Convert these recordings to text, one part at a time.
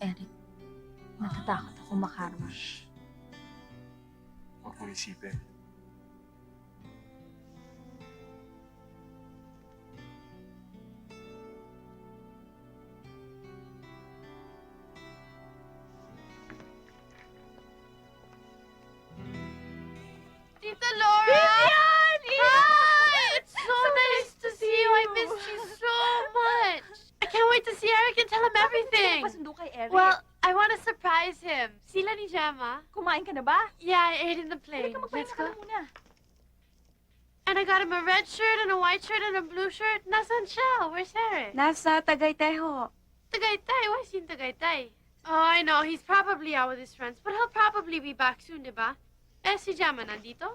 Eric, natatakot ako makarma. Huwag mong isipin. Tita Laura! Vivian! Hi! It's so nice to see you. I missed you so much. I can't wait to see Eric and tell him everything. Pasundo kay Eric. Well, I want to surprise him. Sila ni Gemma? kumain ka na ba? Yeah, I ate in the plane. Halika, Let's magpahinga ka go. na muna. And I got him a red shirt and a white shirt and a blue shirt. Nasaan siya? Where's Eric? Nasa Tagaytay ho. Tagaytay. Why is he in Tagaytay? Oh, I know. He's probably out with his friends, but he'll probably be back soon, diba? Eh, si Gemma nandito?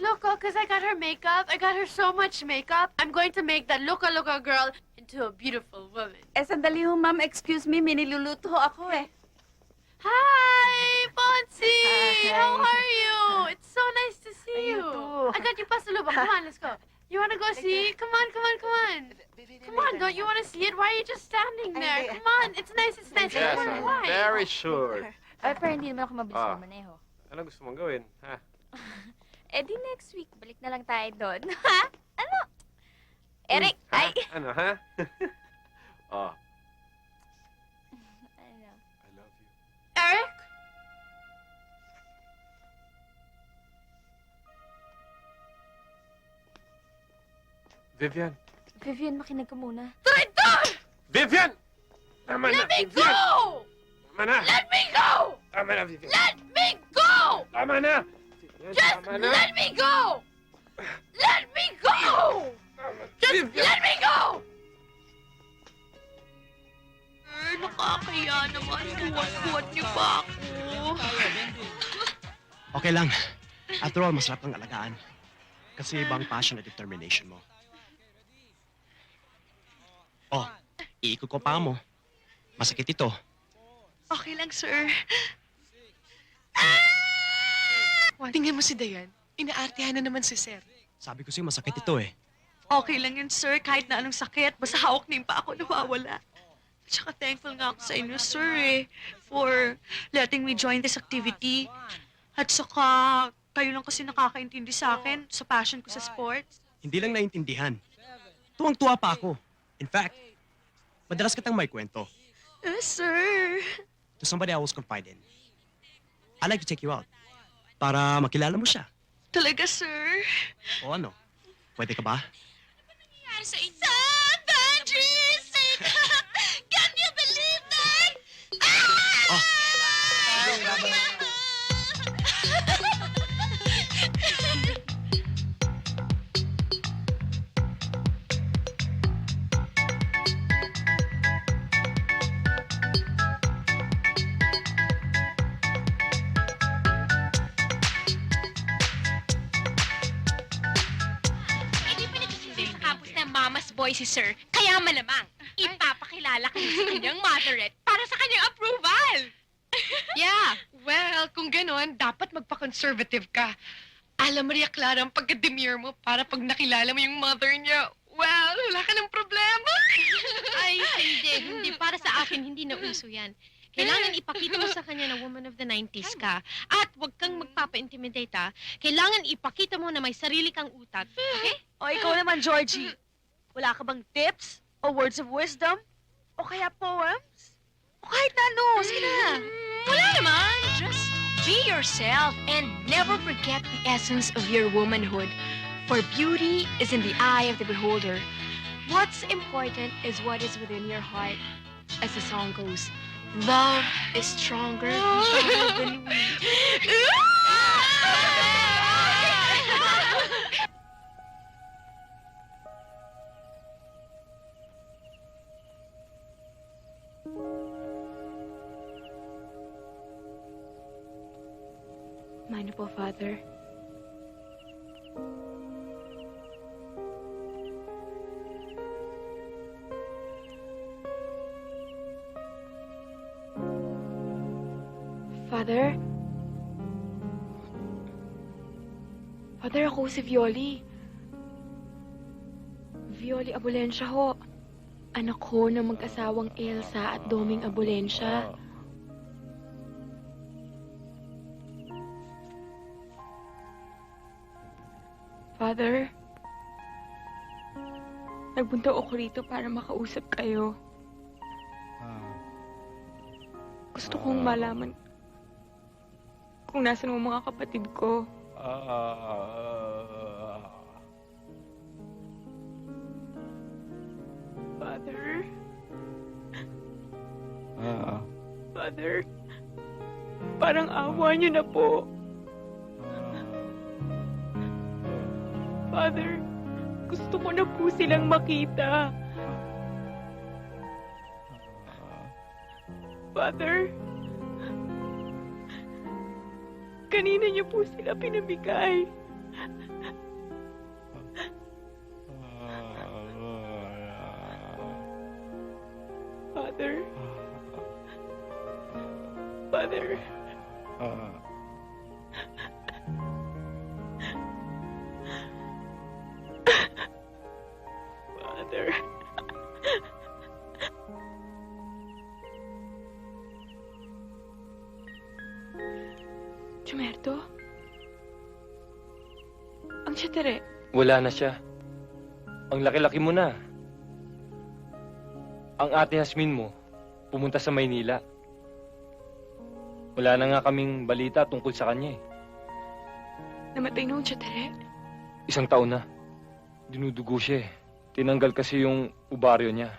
Loco, because I got her makeup. I got her so much makeup. I'm going to make that loca-loca girl into a beautiful woman. Sandali ho, ma'am. Excuse me, may niluluto ho ako eh. Hi, Bonsi! Hi. How are you? It's so nice to see you. too. I got you pasalubong. Come on, let's go. You want to go see? Come on, come on, come on. Come on, don't you want to see it? Why are you just standing there? Come on, it's nice, it's nice. Yes, Come on, I'm why? very sure. Ay, pero hindi naman ako mabilis Ah. maneho. Ano gusto mong gawin, ha? Eh di next week, balik na lang tayo doon. Ha? Ano? Eric, Ha? ay! Ano, ha? Oh, Ano? I love you. Eric? Vivian! Vivian, makinig ka muna. Traitor! Vivian! Tama na, Let me Vivian! go! Tama na! Let me go! Tama na, Vivian! Let me go! Tama na! Vivian, Just tama na! let me go! Let me go! Tama. Just Vivian! let me go! Nakakaya naman. Buwan-buwan niyo pa ako. Okay lang. After all, masarap ng alagaan. Kasi ibang passion at determination mo. Oh, iikot ko pa mo. Masakit ito. Okay lang, sir. Tingnan mo si Dayan. Inaartihan na naman si sir. Sabi ko sa'yo, masakit ito eh. Okay lang yun, sir. Kahit na anong sakit. Basta hawak na yung pa ako nawawala. Tsaka thankful nga ako sa inyo, sir, eh. For letting me join this activity. At saka, kayo lang kasi nakakaintindi sa akin sa passion ko sa sports. Hindi lang naintindihan. Tuwang-tuwa pa ako. In fact, madalas kitang may kwento. Sir. To somebody I was confiding. I'd like to take you out. Para makilala mo siya. Talaga, sir? O ano? Pwede ka ba? Nangyari sa inyo? Savages! Can you believe that? Oh. Hindi pinagsisilbi sa campus na mama's boy si sir. Kaya malamang, ipapakilala kayo sa kanyang motherette para sa kanyang approval. Yeah, well, kung gano'n, dapat magpa-conservative ka. Alam, Maria Clara, ang pagka-demure mo para pag nakilala mo yung mother niya, well, wala ka ng problema. Ay, hindi. Para sa akin, hindi na uso yan. Kailangan ipakita mo sa kanya na woman of the 90s ka. At huwag kang magpapa-intimidate, ha? Kailangan ipakita mo na may sarili kang utak. Okay? O ikaw naman, Georgie. Wala ka bang tips? O words of wisdom? O kaya poems? O kahit na ano, sige na. Wala naman. Just be yourself and never forget the essence of your womanhood. For beauty is in the eye of the beholder. What's important is what is within your heart. As the song goes, love is stronger than we. Mine na po, Father. Father? Father, ako si Violi. Violi Abulensya ho. Anak ko ng mag-asawang Elsa at Doming Abulensya. Father, nagpunta ako rito para makausap kayo. Gusto kong malaman kung nasan ang mga kapatid ko. Father? Father? Parang awa niyo na po. Father, gusto ko na po silang makita. Father, kanina niyo po sila pinamigay. Father, Father, Father. Chumerto? Ang tiyatare. Wala na siya. Ang laki-laki mo na. Ang ate Hasmin mo, pumunta sa Maynila. Wala na nga kaming balita tungkol sa kanya eh. Namatay na ang tiyatare. 1 taon na. Dinudugo siya eh. Tinanggal kasi yung ubaryo niya.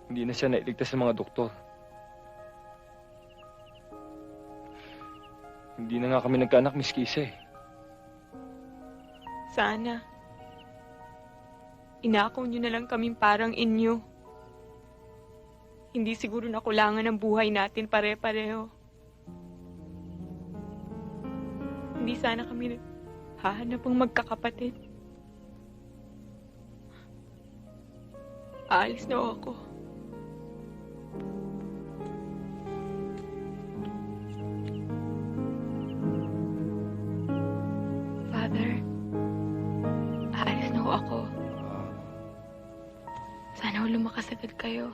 Hindi na siya nailigtas sa mga doktor. Hindi na nga kami nagkaanak, Miss Kisa eh. Sana. Inakaw niyo na lang kaming parang inyo. Hindi siguro nakulangan ang buhay natin pare-pareho. Hindi sana kami hahanap ng magkakapatid. Aalis na ako. Father, aalis na ako. Sana lumakas agad kayo.